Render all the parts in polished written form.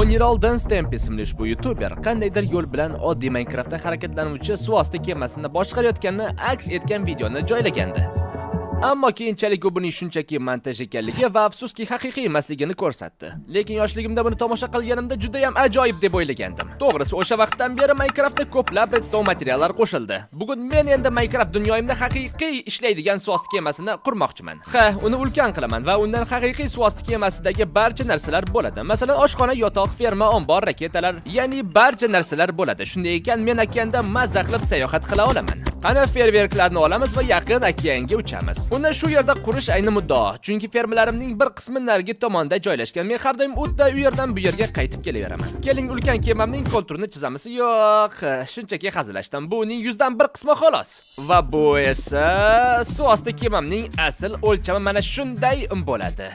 10 yil oldin Stamp ismli ushbu YouTuber qandaydir yo'l bilan oddiy Minecraftda harakatlanuvchi suvosti kemasini boshqarayotganini aks etgan videoni joylagandi. Ammo keyinchalik u buning shunchaki montaj ekanligi va afsuski haqiqiy emasligini ko'rsatdi. Lekin yoshligimda buni tomosha qilganimda juda ham ajoyib deb o'ylagandim. To'g'risi, o'sha vaqtdan beri Minecraftda ko'plab redstone materiallar qo'shildi. Bugun men endi Minecraft dunyoyimda haqiqiy ishlaydigan suvosti kemasini qurmoqchiman. Uni ulkan qilaman va undan haqiqiy suvosti kemasidagi barcha narsalar bo'ladi. Masalan, oshxona, yotoq, ferma, ombor, raketalar, ya'ni barcha narsalar bo'ladi. Shunday ekan, men okeanda mazza qilib sayohat qila olaman. Qani ferverklarni olamiz va yaqin okeanga uchamiz. Uni shu yerda qurish ayni muddao, chunki fermalarimning bir qismi narigi tomonda joylashgan. Men har doim o'tda u yerdan bu yerga qaytib kelaveraman. Keling, ulkan kemamning konturini chizamiz. Yo'q, shunchaki hazillashdim. Bu uning 100 dan 1 qismi xolos. Va bu esa suvosti kemamning asl o'lchami mana shunday bo'ladi.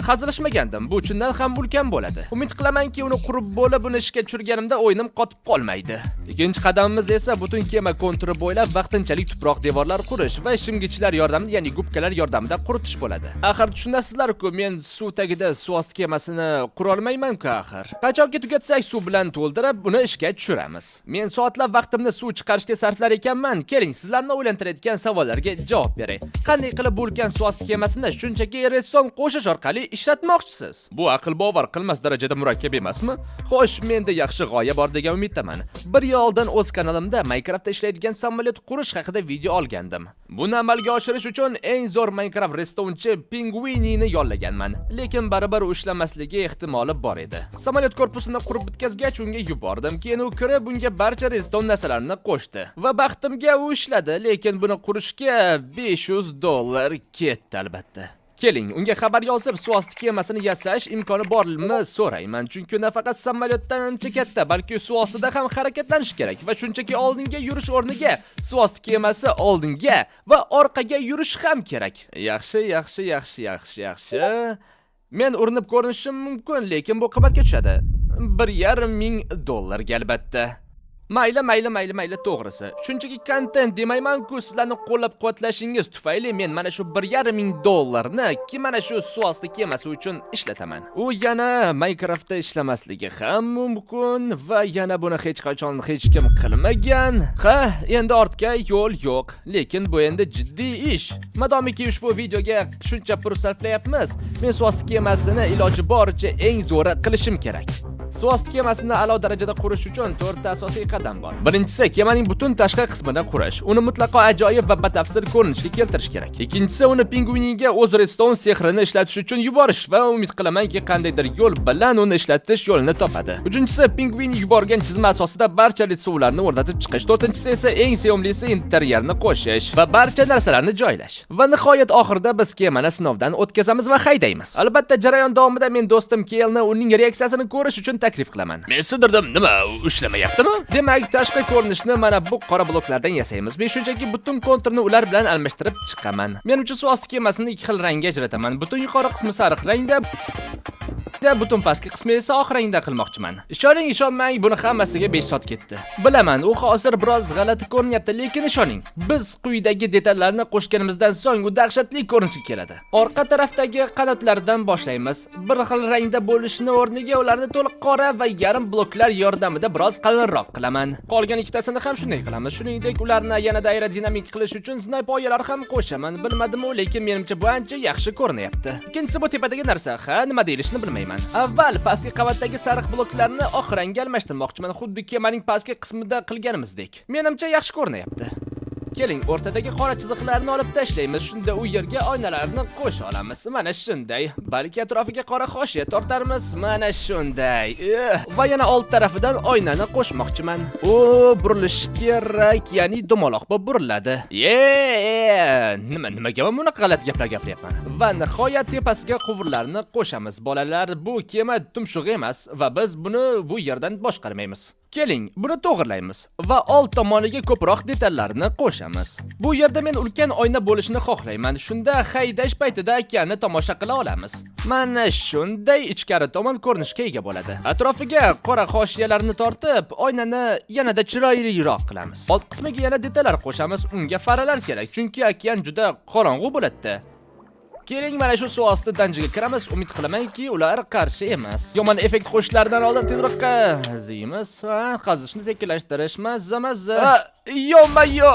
Hazillashmagandim. Bu uchundan ham ulkan bo'ladi. Umid qilamanki, uni qurib bo'lib, uni ishga tushirganimda o'yinim qotib qolmaydi. Ikkinchi qadamimiz esa butun kema konturi bo'ylab vaqtinchalik tuproq devorlar qurish va shimgichlar yordamida, ya'ni gubkalar yordamida quritish bo'ladi. Axir tushunasizlar-ku, men suv tagida suvosti kemasini qura olmayman-ku axir. Qachonki tugatsak, suv bilan to'ldirib, uni ishga tushiramiz. Men soatlab vaqtimni suv chiqarishga sarflar ekanman. Keling, sizlarni o'ylantiradigan savollarga javob beray. Qanday qilib bu ulkan suvosti kemasini shunchaki redstone qo'shish orqali ishlatmoqchisiz? Bu aql bovar qilmas darajada murakkab emasmi? Xo'sh, menda yaxshi g'oya bor degan umiddaman. Bir yil oldin o'z kanalimda Minecraftda ishlaydigan samolyot qurish haqida video olgandim. Buni amalga oshirish uchun eng zo'r Minecraft redstonechi Pinguinini yollaganman. Lekin baribir u ishlamasligi ehtimoli bor edi. Samolyot korpusini qurib bitkazgach unga yubordim. Keyin u kirib bunga barcha redstone narsalarini qo'shdi. Va baxtimga u ishladi, lekin buni qurishga $500 ketdi albatta. Keling, unga xabar yozib, suvosti kemasini yasash imkoni bormi so'rayman, chunki nafaqat samolyotdan ancha katta, balki suv ostida ham harakatlanish kerak va shunchaki oldinga yurish o'rniga suvosti kemasi oldinga va orqaga yurish ham kerak. Yaxshi. Men urinib ko'rinishim mumkin, lekin bu qimmatga tushadi. $1,500 albatta. Mayli, to'g'risi. Shunchaki kontent demayman-ku, sizlarni qo'llab-quvvatlashingiz tufayli men mana shu $1,500 ni mana shu suvosti kemasi uchun ishlataman. U yana Minecraftda ishlamasligi ham mumkin va yana buni hech qachon hech kim qilmagan. Endi ortga yo'l yo'q, lekin bu endi jiddiy ish. Madomiki ushbu videoga shuncha pul sarflayapmiz, men suvosti kemasini iloji boricha eng zo'ri qilishim kerak. Suvosti kemasini a'lo darajada qurish uchun 4 ta asosiy qadam bor. Birinchisi, kemaning butun tashqi qismini qurish. Uni mutlaqo ajoyib va batafsil ko'rinishga keltirish kerak. Ikkinchisi, uni Pinguiniga o'z redstone sehrini ishlatish uchun yuborish va umid qilamanki, qandaydir yo'l bilan uni ishlatish yo'lini topadi. Uchinchisi, Pinguini yuborgan chizma asosida barcha retsuvlarni o'rnatib chiqish. To'rtinchisi esa eng sevimlisi interyerni qo'shish va barcha narsalarni joylash. Va nihoyat oxirida biz kemani sinovdan o'tkazamiz va haydaymiz. Albatta, jarayon davomida men do'stim Kelni uning reaksiyasini ko'rish uchun taklif qilaman. Men sidirdim, nima, ishlamayaptimi? Demak, tashqi ko'rinishni mana bu qora bloklardan yasaymiz. Men shunchaki butun konturni ular bilan almashtirib chiqaman. Men uchun suvosti kemasini ikki xil rangga ajrataman. Butun yuqori qismi sariq rangda, butun pastki qismi esa oq rangda qilmoqchiman. Ishoning, ishonmang, buni hammasiga 5 soat ketdi. Bilaman, u hozir biroz g'alati ko'rinyapti, lekin ishoning, biz quyidagi detallarni qo'shganimizdan so'ng u dahshatli ko'rinishga keladi. Orqa tarafdagi qanotlardan boshlaymiz. Bir xil rangda bo'lishini o'rniga ularni to'liq qora va yarim bloklar yordamida biroz qalinroq qilaman. Qolgan ikkitasini ham shunday qilamiz. Shuningdek, ularni yanada aerodinamik qilish uchun znaypoyalar ham qo'shaman. Bilmadim-u, lekin menimcha bu ancha yaxshi ko'rinyapti. Ikkinchisi bu tepadagi narsa. Nima deyilishini bilmayman. Avval pastki qavatdagi sariq bloklarni oq rangga almashtirmoqchiman, xuddi kemaning pastki qismida qilganimizdek. Menimcha yaxshi ko'rinyapti. Keling, o'rtadagi qora chiziqlarni olib tashlaymiz. Shunda u yerga oynalarni qo'sha olamiz. Mana shunday. Balki atrofiga qora hoshiya tortarmiz. Mana shunday. Va yana old tarafidan oynani qo'shmoqchiman. U burilish kerak, ya'ni dumaloq bo'lib buriladi. Nimaga men buni g'alati gaplar gapiryapman? Va nihoyat tepasiga quvurlarni qo'shamiz. Bolalar, bu kema tumshuq emas va biz buni bu yerdan boshqarmaymiz. Keling, buni to'g'irlaymiz va old tomoniga ko'proq detallarni qo'shamiz. Bu yerda men ulkan oyna bo'lishini xohlayman. Shunda haydash paytida okeanni tomosha qila olamiz. Mana shunday ichkari tomon ko'rinishga ega bo'ladi. Atrofiga qora hoshiyalarni tortib, oynani yanada chiroyliroq qilamiz. Old qismiga yana detallar qo'shamiz. Unga faralar kerak, chunki okean juda qorong'u bo'ladi. Keling, mana shu suv osti danjiga kiramiz. Umid qilamanki, ular qarshi emas. Yomon effekt qo'shishlaridan oldin tezroqqa qaziymiz. Qazishni sekinlashtirish mazza. Yo-mayo.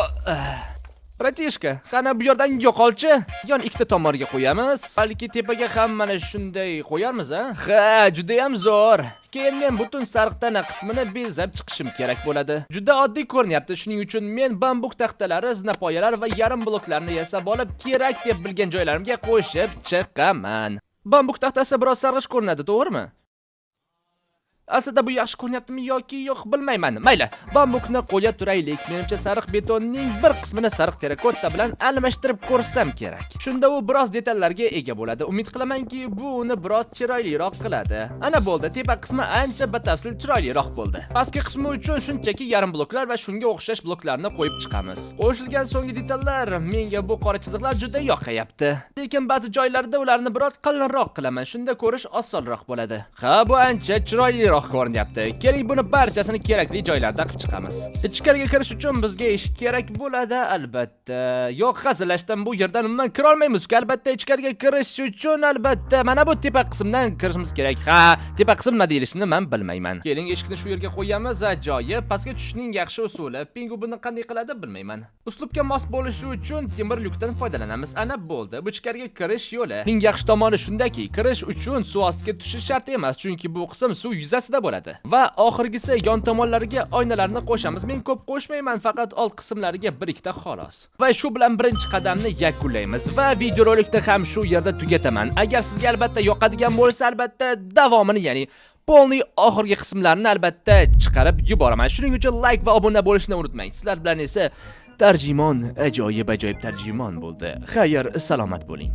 Bratishka, qani bu yerdan yo'qolchi. Yon ikkita tomonga qo'yamiz. Balki tepaga ham mana shunday qo'yarmiz, ha? Ha, juda ham zo'r. Keyin men butun sariq tana qismini bezab chiqishim kerak bo'ladi. Juda oddiy ko'rinyapti. Shuning uchun men bambuk taxtalari, zinapoyalar va yarim bloklarni yasab olib, kerak deb bilgan joylarimga qo'shib chiqaman. Bambuk taxtasi biroz sarg'ish ko'rinadi, to'g'rimi? Aslida bu yaxshi ko'rinyaptimi yoki yo'q bilmayman. Mayli, bambukni qo'ya turaylik. Menimcha sariq betonning bir qismini sariq terrakotta bilan almashtirib ko'rsam kerak. Shunda u biroz detallarga ega bo'ladi. Umid qilamanki, bu uni biroz chiroyliroq qiladi. Ana bo'ldi, tepa qismi ancha batafsil chiroyliroq bo'ldi. Pastki qismi uchun shunchaki yarim bloklar va shunga o'xshash bloklarni qo'yib chiqamiz. Qo'shilgan so'nggi detallar menga bu qora chiziqlar juda yoqayapti. Lekin ba'zi joylarda ularni biroz qalinroq qilaman. Shunda ko'rish osonroq bo'ladi. Ha, bu ancha chiroyli ko'rinyapti. Keling, buni barchasini kerakli joylarda qilib chiqamiz. Ichkariga kirish uchun bizga eshik kerak bo'ladi, albatta. Yo'q, hazillashdim, bu yerdan umuman kira olmaymiz-ku. Albatta, ichkariga kirish uchun albatta mana bu tepa qismdan kirishimiz kerak. Ha, tepa qism nima deyilishini men bilmayman. Keling, eshikni shu yerga qo'yamiz. Ajoyib. Pastga tushishning yaxshi usuli. Pingu buni qanday qiladi bilmayman. Uslubga mos bo'lishi uchun temir lyukdan foydalanamiz. Ana bo'ldi. Bu ichkariga kirish yo'li. Eng yaxshi tomoni shundaki, kirish uchun suv ostiga tushish shart emas, chunki bu qism suv yuzasida bo'ladi. Va oxirgisi yon tomonlariga oynalarni qo'shamiz. Men ko'p qo'shmayman, faqat old qismlariga bir ikkita xolos. Va shu bilan birinchi qadamni yakunlaymiz va videorolikni ham shu yerda tugataman. Agar sizga albatta yoqadigan bo'lsa, albatta davomini, ya'ni polni oxirgi qismlarini albatta chiqarib yuboraman. Shuning uchun like va obuna bo'lishni unutmang. Sizlar bilan esa tarjimon ajoyib tarjimon bo'ldi. Xayr, salomat bo'ling.